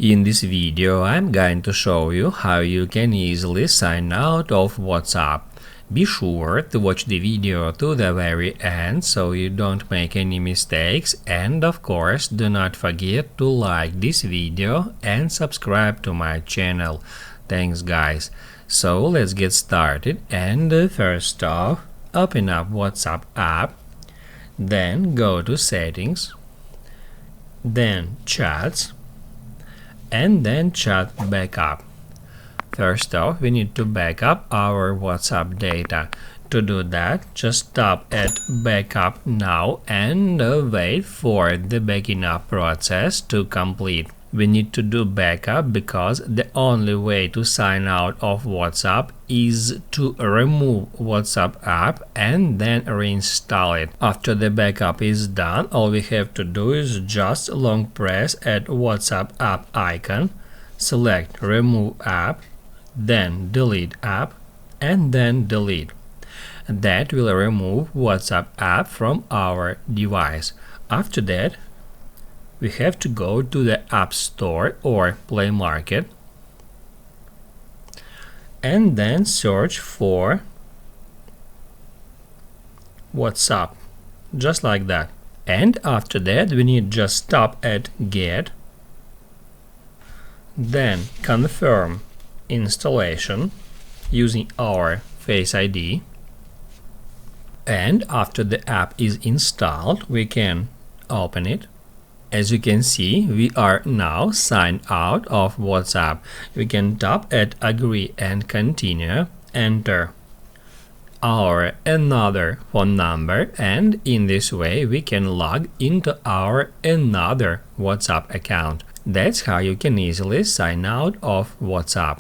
In this video, I'm going to show you how you can easily sign out of WhatsApp. Be sure to watch the video to the very end so you don't make any mistakes, and of course do not forget to like this video and subscribe to my channel. Thanks guys. So let's get started, and first off, open up WhatsApp app, then go to settings, then chats, and then chat backup. First off, we need to back up our WhatsApp data. To do that, just tap at backup now and wait for the backing up process to complete. We need to do backup because the only way to sign out of WhatsApp is to remove WhatsApp app and then reinstall it. After the backup is done, all we have to do is just long press at WhatsApp app icon, select remove app, then delete app, and then delete. That will remove WhatsApp app from our device. After that, we have to go to the App Store or Play Market and then search for WhatsApp, just like that. And after that, we need just stop at Get, then confirm installation using our Face ID, and after the app is installed, we can open it. As you can see, we are now signed out of WhatsApp. We can tap at agree and continue, enter our another phone number, and in this way we can log into our another WhatsApp account. That's how you can easily sign out of WhatsApp.